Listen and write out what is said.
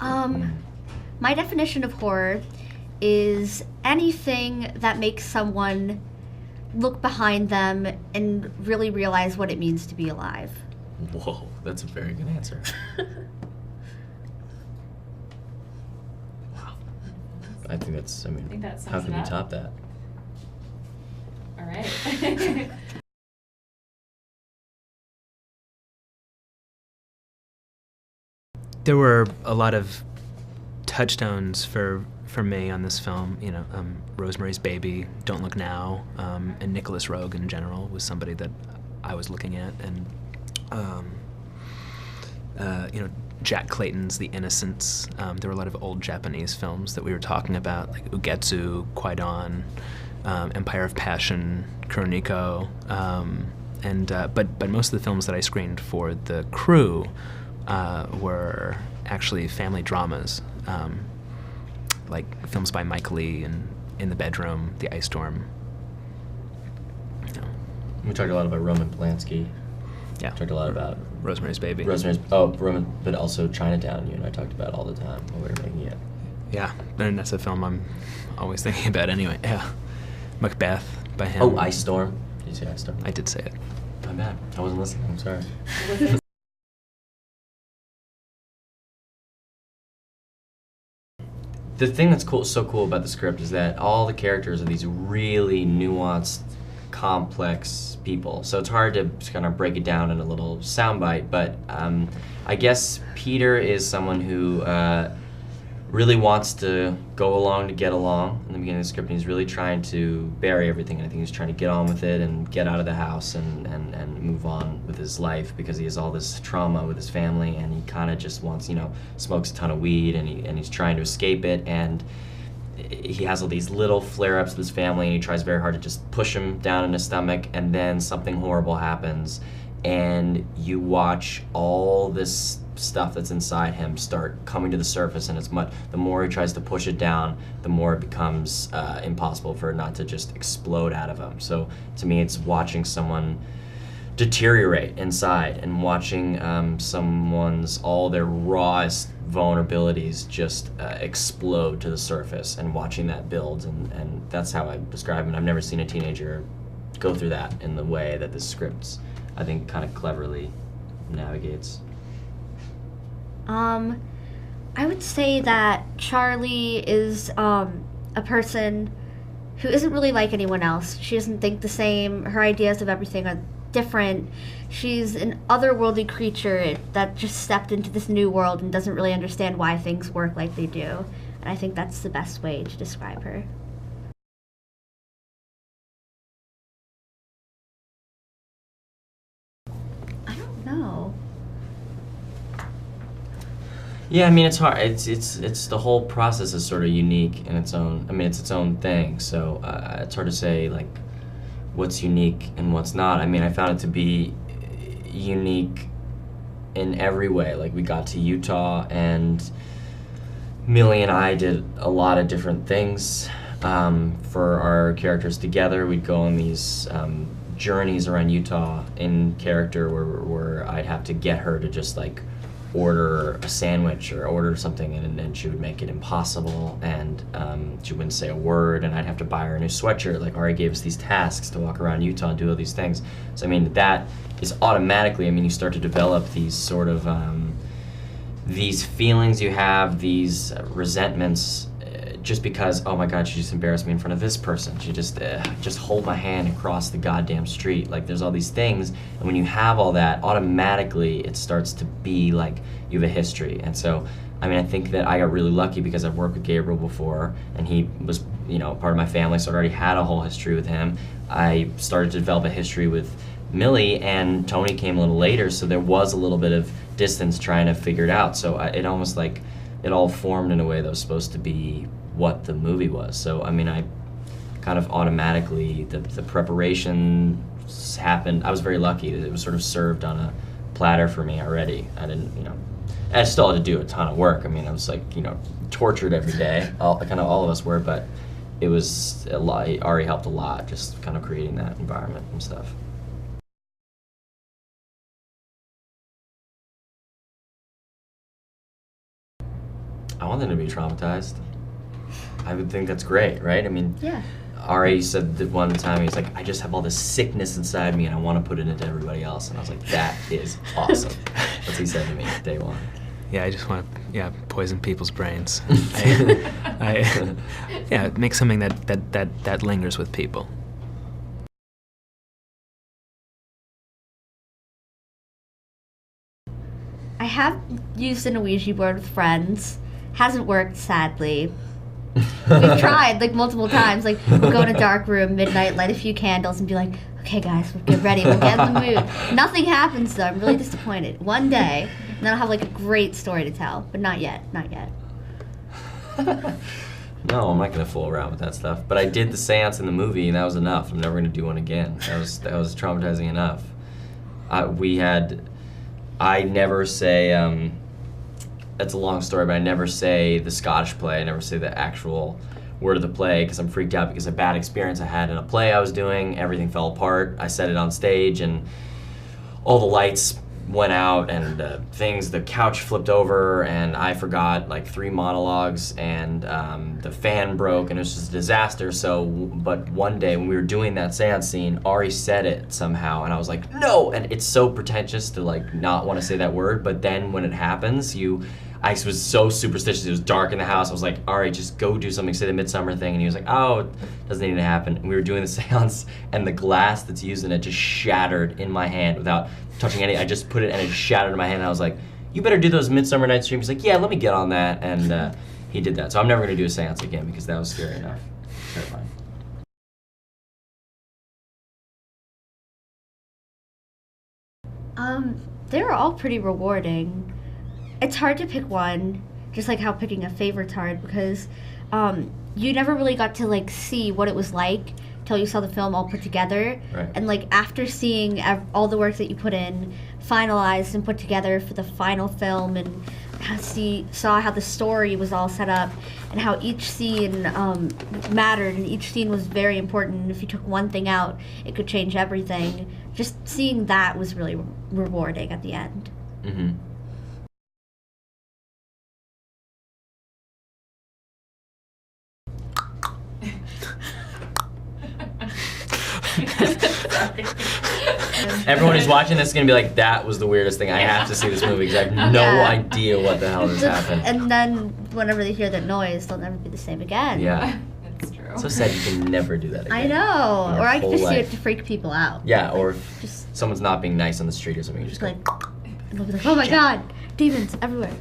Um, my definition of horror is anything that makes someone look behind them and really realize what it means to be alive. Whoa, that's a very good answer. Wow. I think that's, I mean, that sums how can it you up. top that? All right. There were a lot of touchstones for me on this film. You know, Rosemary's Baby, Don't Look Now, and Nicholas Roeg in general was somebody that I was looking at, and you know, Jack Clayton's The Innocents. There were a lot of old Japanese films that we were talking about, like Ugetsu, Kwaidan, Empire of Passion, Kuroneko, but most of the films that I screened for the crew were actually family dramas, like films by Mike Leigh and In the Bedroom, The Ice Storm. You know. We talked a lot about Roman Polanski. Yeah. Talked a lot about Rosemary's Baby. Roman, but also Chinatown. You and I talked about all the time when we were making it. Yeah, and that's a film I'm always thinking about anyway. Yeah. Macbeth by him. Oh, Ice Storm. Did you say Ice Storm? I did say it. My bad. I wasn't listening. I'm sorry. The thing that's so cool about the script is that all the characters are these really nuanced, complex people. So it's hard to just kind of break it down in a little soundbite, but I guess Peter is someone who really wants to go along to get along in the beginning of the script, and he's really trying to bury everything, and I think he's trying to get on with it and get out of the house and move on with his life because he has all this trauma with his family, and he kind of just wants, you know, smokes a ton of weed, and he's trying to escape it, and he has all these little flare-ups with his family, and he tries very hard to just push him down in his stomach, and then something horrible happens, and you watch all this stuff that's inside him start coming to the surface, and the more he tries to push it down, the more it becomes impossible for it not to just explode out of him. So to me, it's watching someone deteriorate inside and watching all their rawest vulnerabilities just explode to the surface, and watching that build, and that's how I describe it. I've never seen a teenager go through that in the way that this script, I think, kind of cleverly navigates. I would say that Charlie is a person who isn't really like anyone else. She doesn't think the same. Her ideas of everything are different. She's an otherworldly creature that just stepped into this new world and doesn't really understand why things work like they do. And I think that's the best way to describe her. I don't know. Yeah, I mean, it's hard. It's the whole process is sort of unique in its own. I mean, it's its own thing. So it's hard to say like what's unique and what's not. I mean, I found it to be unique in every way. Like, we got to Utah, and Millie and I did a lot of different things for our characters together. We'd go on these journeys around Utah in character where I'd have to get her to just like order a sandwich or order something, and then she would make it impossible, and she wouldn't say a word, and I'd have to buy her a new sweatshirt. Like, Ari gave us these tasks to walk around Utah and do all these things. So I mean, that is automatically, I mean, you start to develop these sort of these feelings you have, these resentments, just because, oh my God, she just embarrassed me in front of this person. She just hold my hand across the goddamn street. Like, there's all these things, and when you have all that, automatically it starts to be like you have a history. And so, I mean, I think that I got really lucky because I've worked with Gabriel before, and he was, you know, part of my family, so I already had a whole history with him. I started to develop a history with Millie, and Tony came a little later, so there was a little bit of distance trying to figure it out. So it almost like it all formed in a way that was supposed to be what the movie was. So I mean, I kind of automatically, the preparation happened. I was very lucky that it was sort of served on a platter for me already. I didn't, you know, I still had to do a ton of work. I mean, I was like, you know, tortured every day. All of us were, but it was a lot. It already helped a lot, just kind of creating that environment and stuff. I want them to be traumatized. I would think that's great, right? I mean, Yeah. Ari said that one time, he's like, I just have all this sickness inside me and I want to put it into everybody else. And I was like, that is awesome. That's what he said to me day one. Yeah, I just want to poison people's brains. Make something that lingers with people. I have used an Ouija board with friends. Hasn't worked, sadly. We've tried like multiple times. Like we'll go in a dark room, midnight, light a few candles, and be like, "Okay, guys, we'll get ready. We'll get in the mood." Nothing happens though. I'm really disappointed. One day, and then I'll have like a great story to tell, but not yet. Not yet. No, I'm not gonna fool around with that stuff. But I did the seance in the movie, and that was enough. I'm never gonna do one again. That was traumatizing enough. I never say. That's a long story, but I never say the Scottish play. I never say the actual word of the play because I'm freaked out because a bad experience I had in a play I was doing. Everything fell apart. I said it on stage, and all the lights went out, and the couch flipped over, and I forgot like 3 monologues, and the fan broke, and it was just a disaster. So, but one day when we were doing that seance scene, Ari said it somehow, and I was like, no! And it's so pretentious to like not want to say that word, but then when it happens, I was so superstitious. It was dark in the house. I was like, Ari, just go do something, say the Midsummer thing. And he was like, oh, it doesn't need to happen. And we were doing the seance, and the glass that's used in it just shattered in my hand without touching any. I just put it, and it shattered in my hand. And I was like, you better do those Midsummer Night's Dream. He's like, yeah, let me get on that. And he did that. So I'm never going to do a seance again because that was scary enough. Terrifying. They were all pretty rewarding. It's hard to pick one, just like how picking a favorite's hard, because you never really got to like see what it was like till you saw the film all put together. Right. And like after seeing all the work that you put in, finalized and put together for the final film, and saw how the story was all set up and how each scene mattered, and each scene was very important. And if you took one thing out, it could change everything. Just seeing that was really rewarding at the end. Mm-hmm. Everyone who's watching this is going to be like, that was the weirdest thing. I have to see this movie because I have no idea what the hell just happened. And then whenever they hear that noise, they'll never be the same again. Yeah. That's true. So sad you can never do that again. I know. in your Or I could whole just see life. it to freak people out. Yeah, or if Just someone's not being nice on the street or something, you just go, like, and they'll be like, oh my god, demons everywhere.